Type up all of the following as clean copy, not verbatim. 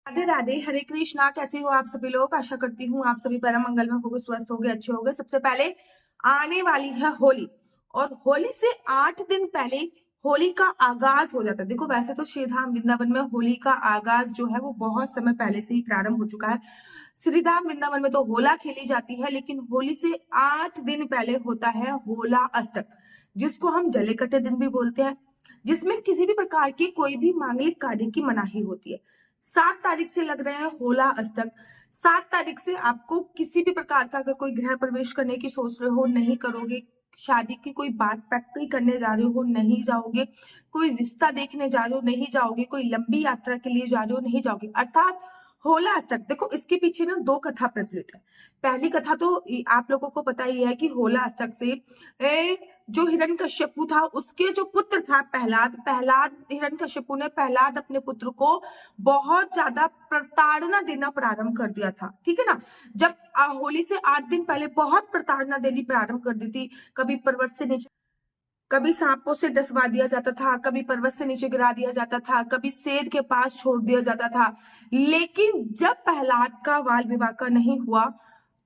राधे राधे, हरे कृष्णा। कैसे हो आप सभी लोग? आशा करती हूँ आप सभी परम मंगल में होगे, स्वस्थ होगे, अच्छे होगे। सबसे पहले आने वाली है होली, और होली से 8 दिन पहले होली का आगाज हो जाता है। देखो, वैसे तो श्रीधाम वृंदावन में होली का आगाज जो है वो बहुत समय पहले से ही प्रारंभ हो चुका है। श्रीधाम वृंदावन में तो होला खेली जाती है, लेकिन होली से 8 दिन पहले होता है होला अष्टक, जिसको हम जले कटे दिन भी बोलते हैं, जिसमें किसी भी प्रकार की कोई भी मांगलिक कार्य की मनाही होती है। 7 तारीख से लग रहे हैं होला अष्टक। 7 तारीख से आपको किसी भी प्रकार का अगर कोई गृह प्रवेश करने की सोच रहे हो, नहीं करोगे। शादी की कोई बात पक्की करने जा रहे हो, नहीं जाओगे। कोई रिश्ता देखने जा रहे हो, नहीं जाओगे। कोई लंबी यात्रा के लिए जा रहे हो, नहीं जाओगे। अर्थात होला अष्टक, देखो इसके पीछे ना 2 कथा प्रचलित है। पहली कथा तो आप लोगों को पता ही है कि होला अष्टक से जो हिरण्यकश्यपु था, उसके जो पुत्र था प्रहलाद, हिरण्यकश्यपु ने प्रहलाद अपने पुत्र को बहुत ज्यादा प्रताड़ना देना प्रारंभ कर दिया था। ठीक है ना। जब होली से 8 दिन पहले बहुत प्रताड़ना देनी प्रारंभ कर दी थी। कभी पर्वत से नीचे, कभी सांपों से डसवा दिया जाता था, कभी पर्वत से नीचे गिरा दिया जाता था, कभी शेर के पास छोड़ दिया जाता था। लेकिन जब प्रहलाद का बाल विवाह का नहीं हुआ,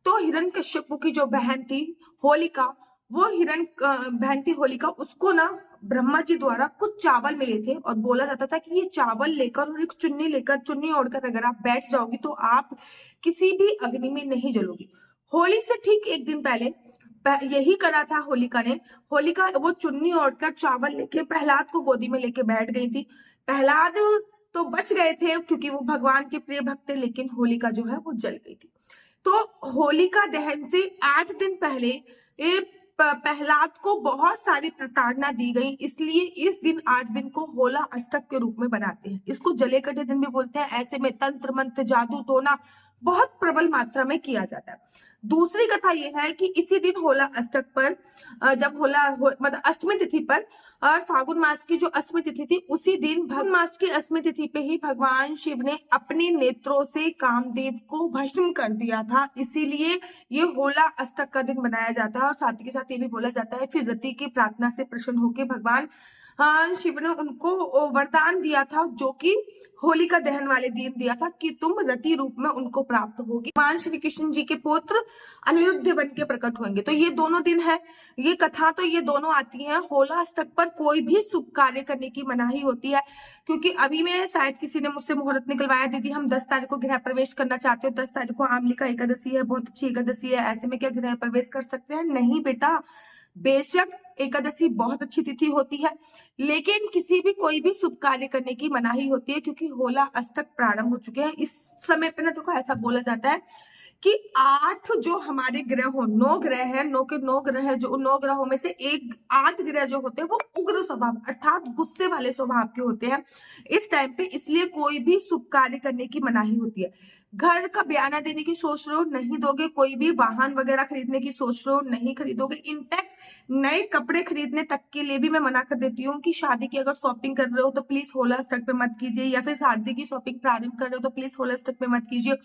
तो हिरण्यकश्यपु की जो बहन थी होलिका, वो बहन थी होलिका, उसको ना ब्रह्मा जी द्वारा कुछ चावल मिले थे, और बोला जाता था कि ये चावल लेकर और एक चुन्नी लेकर, चुन्नी ओढ़कर अगर आप बैठ जाओगी तो आप किसी भी अग्नि में नहीं जलोगी। होली से ठीक 1 दिन पहले यही करा था होलिका ने। होलिका वो चुन्नी ओढ़कर चावल लेके प्रहलाद को गोदी में लेके बैठ गई थी। प्रहलाद तो बच गए थे क्योंकि वो भगवान के प्रिय भक्त थे, लेकिन होलिका जो है वो जल गई थी। तो होलिका दहन से 8 दिन पहले प्रहलाद को बहुत सारी प्रताड़ना दी गई, इसलिए इस दिन 8 दिन को होला अष्टक के रूप में बनाते हैं। इसको जले कटे दिन भी बोलते हैं। ऐसे में तंत्र मंत्र जादू टोना बहुत प्रबल मात्रा में किया जाता है। दूसरी कथा यह है कि इसी दिन होला अष्टक पर जब मतलब अष्टमी तिथि पर, और फागुन मास की जो अष्टमी तिथि थी, उसी दिन फागुन मास की अष्टमी तिथि पे ही भगवान शिव ने अपने नेत्रों से कामदेव को भस्म कर दिया था। इसीलिए ये होला अष्टक का दिन बनाया जाता है। और साथ ही साथ ये भी बोला जाता है, फिर रति की प्रार्थना से प्रसन्न होकर भगवान शिव ने उनको वरदान दिया था, जो कि होलिका दहन वाले दिन दिया था, कि तुम रति रूप में उनको प्राप्त होगी। भगवान श्री कृष्ण जी के पुत्र अनिरुद्ध बन के प्रकट होंगे। तो ये दोनों दिन है, ये कथा तो ये दोनों आती हैं। होला अष्टक पर कोई भी शुभ कार्य करने की मनाही होती है, क्योंकि अभी मैं शायद किसी ने मुझसे मुहूर्त निकलवाया, दीदी हम 10 तारीख को गृह प्रवेश करना चाहते हो, 10 तारीख को आमलिका एकादशी है, बहुत अच्छी एकादशी है, ऐसे में क्या गृह प्रवेश कर सकते हैं? नहीं बेटा, बेशक एकादशी बहुत अच्छी तिथि होती है, लेकिन किसी भी कोई भी शुभ कार्य करने की मनाही होती है, क्योंकि होला अष्टक प्रारंभ हो चुके हैं। इस समय पे ना देखो ऐसा बोला जाता है कि 8 जो हमारे ग्रह हो, 9 ग्रह है, 9 के 9 ग्रह है, जो 9 ग्रहों में से 8 ग्रह जो होते हैं वो उग्र स्वभाव अर्थात गुस्से वाले स्वभाव के होते हैं इस टाइम पे। इसलिए कोई भी शुभ कार्य करने की मनाही होती है। घर का बयाना देने की सोच रहे हो, नहीं दोगे। कोई भी वाहन वगैरह खरीदने की सोच रहे हो, नहीं खरीदोगे। इनफैक्ट नए कपड़े खरीदने तक के लिए भी मैं मना कर देती हूँ कि शादी की अगर शॉपिंग कर रहे हो तो प्लीज होला अष्टक पे मत कीजिए, या फिर शादी की शॉपिंग प्रारंभ कर रहे हो तो प्लीज होला अष्टक पे मत कीजिए।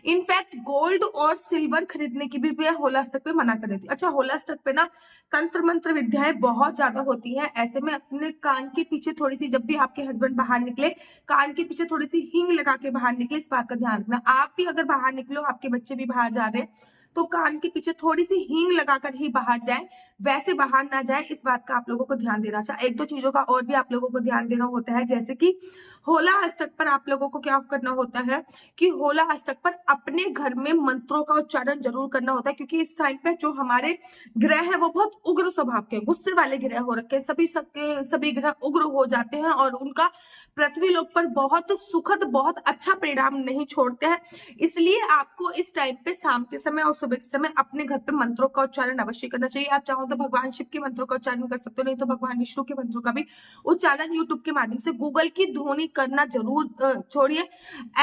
इनफैक्ट गोल्ड और सिल्वर खरीदने की भी मैं होला अष्टक पे मना कर देती हूँ। अच्छा, होला अष्टक पे ना तंत्र मंत्र विद्याएं बहुत ज्यादा होती हैं। ऐसे में अपने कान के पीछे थोड़ी सी, जब भी आपके हस्बैंड बाहर निकले, कान के पीछे थोड़ी सी हींग लगा के बाहर निकले, इस बात का ध्यान रखना। आप भी अगर बाहर निकलो, आपके बच्चे भी बाहर जा रहे हैं, तो कान के पीछे थोड़ी सी हींग लगाकर ही बाहर जाए, वैसे बाहर ना जाए। इस बात का आप लोगों को ध्यान देना चाहिए। 1-2 चीजों का और भी आप लोगों को ध्यान देना होता है, जैसे कि होला अष्टक पर आप लोगों को क्या करना होता है कि होला अष्टक पर अपने घर में मंत्रों का उच्चारण जरूर करना होता है, क्योंकि इस टाइम पे जो हमारे ग्रह है वो बहुत उग्र स्वभाव के, गुस्से वाले ग्रह हो रखे हैं। सभी ग्रह उग्र हो जाते हैं और उनका पृथ्वी लोक पर बहुत सुखद, बहुत अच्छा परिणाम नहीं छोड़ते हैं। इसलिए आपको इस टाइम पे शाम के समय और सुबह के समय अपने घर पे मंत्रों का उच्चारण अवश्य करना चाहिए। आप चाहो तो भगवान शिव के मंत्रों का उच्चारण कर सकते हो, नहीं तो भगवान विष्णु के मंत्रों का भी उच्चारण यूट्यूब के माध्यम से, गूगल की ध्वनि करना जरूर छोड़िए।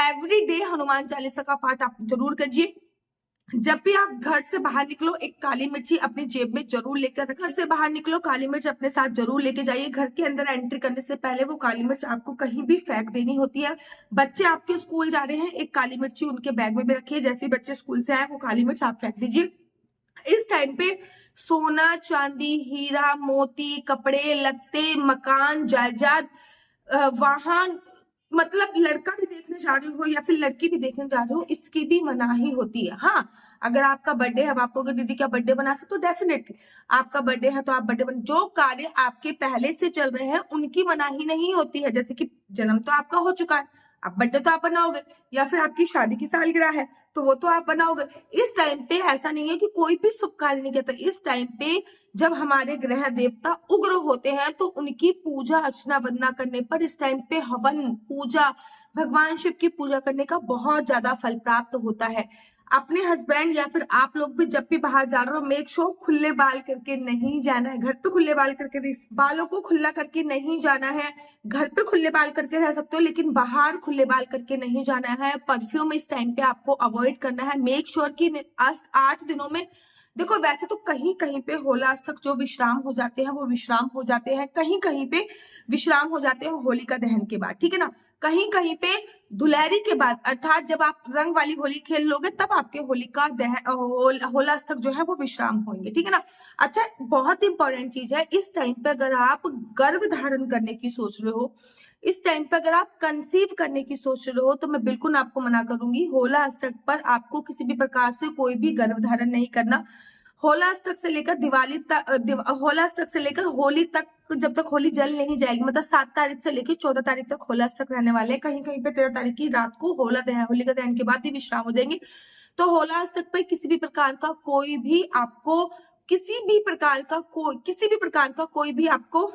एवरी डे हनुमान चालीसा का पाठ आप जरूर कीजिए। जब भी आप घर से बाहर निकलो, एक काली मिर्ची अपनी जेब में जरूर लेकर रखें। घर से बाहर निकलो, काली मिर्च अपने साथ जरूर लेके जाइए। घर के अंदर एंट्री करने से पहले वो काली मिर्च आपको कहीं भी फेंक देनी होती है। बच्चे आपके स्कूल जा रहे हैं, एक काली मिर्ची उनके बैग में भी रखिए। जैसे ही बच्चे स्कूल से आए, वो काली मिर्च आप फेंक दीजिए। इस टाइम पे सोना चांदी, हीरा मोती, कपड़े लत्ते, मकान जायदाद, वाहन, मतलब लड़का भी देखने जा रहे हो या फिर लड़की भी देखने जा रहे हो, इसकी भी मनाही होती है। हाँ, अगर आपका बर्थडे है, अब आपको अगर दीदी का बर्थडे बना सकते तो डेफिनेटली आपका बर्थडे है तो आप बर्थडे बना, जो कार्य आपके पहले से चल रहे हैं उनकी मनाही नहीं होती है। जैसे कि जन्म तो आपका हो चुका है, अब बर्थडे तो आप बनाओगे, या फिर आपकी शादी की सालगिरह है तो वो तो आप बनाओगे। इस टाइम पे ऐसा नहीं है कि कोई भी शुभ कार्य नहीं करता। इस टाइम पे जब हमारे ग्रह देवता उग्र होते हैं तो उनकी पूजा अर्चना वंदना करने पर, इस टाइम पे हवन पूजा, भगवान शिव की पूजा करने का बहुत ज्यादा फल प्राप्त होता है। अपने हस्बैंड या फिर आप लोग भी जब भी बाहर जा रहे हो, मेक श्योर खुले बाल करके नहीं जाना है। घर पे खुले बाल करके, बालों को खुला करके नहीं जाना है। घर पे खुले बाल करके रह सकते हो लेकिन बाहर खुले बाल करके नहीं जाना है। परफ्यूम इस टाइम पे आपको अवॉइड करना है। मेक श्योर कि 8 दिनों में, देखो वैसे तो कहीं कहीं पे होलाअष्टक जो विश्राम हो जाते हैं वो विश्राम हो जाते हैं, कहीं कहीं पे विश्राम हो जाते हैं होलिका दहन के बाद, ठीक है ना। कहीं कहीं पे धुलहरी के बाद, अर्थात जब आप रंग वाली होली खेल लोगे तब आपके होलिका दहन होलाअष्टक जो है वो विश्राम होंगे, ठीक है ना। अच्छा, बहुत इंपॉर्टेंट चीज है, इस टाइम पे अगर आप गर्भ धारण करने की सोच रहे हो, इस टाइम पे अगर आप कंसीव करने की सोच रहे हो तो मैं बिल्कुल आपको मना करूंगी। होलाअष्टक पर आपको किसी भी प्रकार से कोई भी गर्भ धारण नहीं करना। होलाअष्टक से लेकर दिवाली तक, होलाअष्टक से लेकर होली तक, जब तक होली जल नहीं जाएगी, मतलब 7 तारीख से लेकर 14 तारीख तक होलाअष्टक रहने वाले हैं। कहीं कहीं पे 13 तारीख की रात को होलिका दहन के बाद ही विश्राम हो जाएंगे। तो होलाअष्टक पे किसी भी प्रकार का कोई भी आपको, किसी भी प्रकार का कोई भी आपको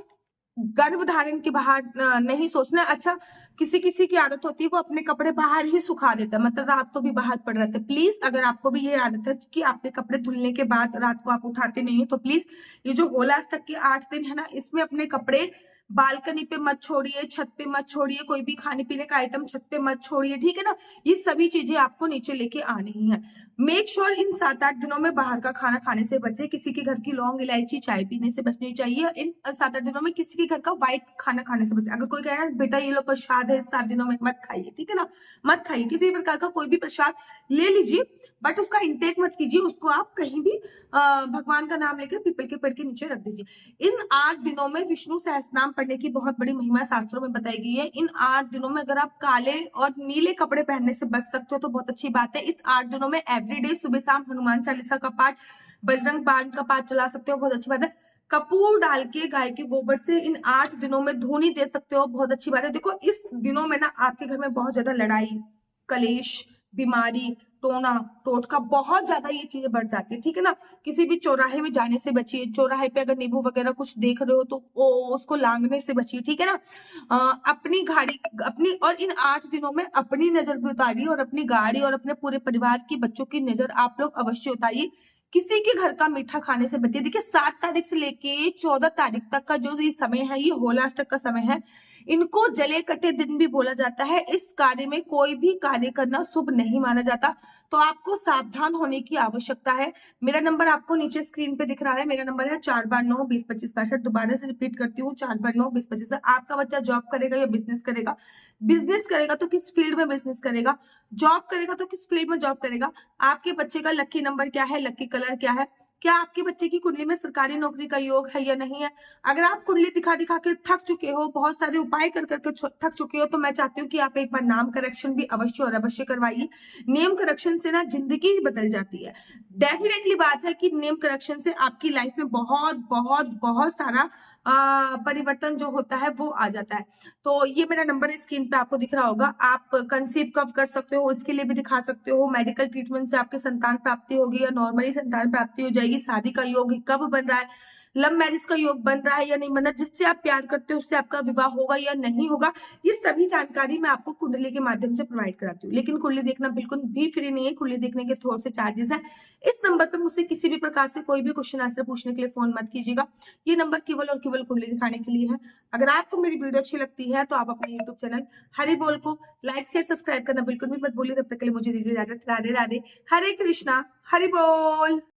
गर्भ धारण के बाहर नहीं सोचना। अच्छा, किसी किसी की आदत होती है वो अपने कपड़े बाहर ही सुखा देता है, मतलब रात को भी बाहर पड़ रहते हैं। प्लीज, अगर आपको भी ये आदत है कि आपके कपड़े धुलने के बाद रात को आप उठाते नहीं हो, तो प्लीज ये जो होलाअष्टक के 8 दिन है ना, इसमें अपने कपड़े बालकनी पे मत छोड़िए, छत पे मत छोड़िए, कोई भी खाने पीने का आइटम छत पे मत छोड़िए, ठीक है ना। ये सभी चीजें आपको नीचे लेके आनी ही है। मेक श्योर इन 7-8 दिनों में बाहर का खाना खाने से बचे। किसी के घर की लौंग इलायची चाय पीने से बचनी चाहिए। इन 7-8 दिनों में किसी के घर का व्हाइट खाना खाने से बचे। अगर कोई कह रहा है बेटा ये लो प्रसाद है, 7 दिनों में मत खाइए, ठीक है ना, मत खाइए। किसी भी प्रकार का कोई भी प्रसाद ले लीजिए बट उसका इंटेक मत कीजिए। उसको आप कहीं भी भगवान का नाम लेकर पीपल के पेड़ के नीचे रख दीजिए। इन 8 दिनों में विष्णु सहस्त्रनाम पढ़ने की बहुत बड़ी महिमा शास्त्रों में बताई गई है। इन 8 दिनों में अगर आप काले और नीले कपड़े पहनने से बच सकते हो तो बहुत अच्छी बात है। इस 8 दिनों में एवरीडे सुबह शाम हनुमान चालीसा का पाठ, बजरंग बाण का पाठ चला सकते हो, बहुत अच्छी बात है। कपूर डाल के गाय के गोबर से इन 8 दिनों में धूनी दे सकते हो, बहुत अच्छी बात है। देखो इस दिनों में ना आपके घर में बहुत ज्यादा लड़ाई कलेश, बीमारी, टोना टोटका, बहुत ज्यादा ये चीजें बढ़ जाती है, ठीक है ना। किसी भी चौराहे में जाने से बचिए। चौराहे पे अगर नींबू वगैरह कुछ देख रहे हो तो उसको लांगने से बचिए, ठीक है ना। अपनी गाड़ी अपनी, और इन 8 दिनों में अपनी नजर भी उतारिए और अपनी गाड़ी और अपने पूरे परिवार की बच्चों की नजर आप लोग अवश्य उतारिए। किसी के घर का मीठा खाने से बचिए। देखिए 7 तारीख से लेके 14 तारीख तक का जो ये समय है ये होलाअष्टक का समय है। इनको जले कटे दिन भी बोला जाता है। इस कार्य में कोई भी कार्य करना शुभ नहीं माना जाता, तो आपको सावधान होने की आवश्यकता है। मेरा नंबर आपको नीचे स्क्रीन पे दिख रहा है। मेरा नंबर है 429-20-25-65। दोबारा से रिपीट करती हूँ, 429-20-25। आपका बच्चा जॉब करेगा या बिजनेस करेगा? बिजनेस करेगा तो किस फील्ड में बिजनेस करेगा? जॉब करेगा तो किस फील्ड में जॉब करेगा? आपके बच्चे का लकी नंबर क्या है, लकी कलर क्या है? क्या आपके बच्चे की कुंडली में सरकारी नौकरी का योग है या नहीं है? अगर आप कुंडली दिखा दिखा के थक चुके हो, बहुत सारे उपाय कर करके थक चुके हो, तो मैं चाहती हूँ कि आप एक बार नाम करेक्शन भी अवश्य और अवश्य करवाइए। नेम करेक्शन से ना जिंदगी ही बदल जाती है। डेफिनेटली बात है कि नेम करेक्शन से आपकी लाइफ में बहुत बहुत बहुत सारा परिवर्तन जो होता है वो आ जाता है। तो ये मेरा नंबर स्क्रीन पे आपको दिख रहा होगा। आप कंसीव कब कर सकते हो इसके लिए भी दिखा सकते हो। मेडिकल ट्रीटमेंट से आपके संतान प्राप्ति होगी या नॉर्मली संतान प्राप्ति हो जाएगी। शादी का योग कब बन रहा है, लव मैरिज का योग बन रहा है या नहीं बन रहा, जिससे आप प्यार करते हो उससे आपका विवाह होगा या नहीं होगा, ये सभी जानकारी मैं आपको कुंडली के माध्यम से प्रोवाइड कराती हूँ। लेकिन कुंडली देखना बिल्कुल भी फ्री नहीं है। कुंडली देखने के थोड़े से चार्जेस है। इस नंबर पे मुझसे किसी भी प्रकार से कोई भी क्वेश्चन आंसर पूछने के लिए फोन मत कीजिएगा। ये नंबर केवल और केवल कुंडली दिखाने के लिए है। अगर आपको मेरी वीडियो अच्छी लगती है तो आप अपने यूट्यूब चैनल हरि बोल को लाइक शेयर सब्सक्राइब करना बिल्कुल भी मत भूलिए। तब तक के लिए मुझे दीजिए इजाजत। राधे राधे, हरे कृष्णा, हरि बोल।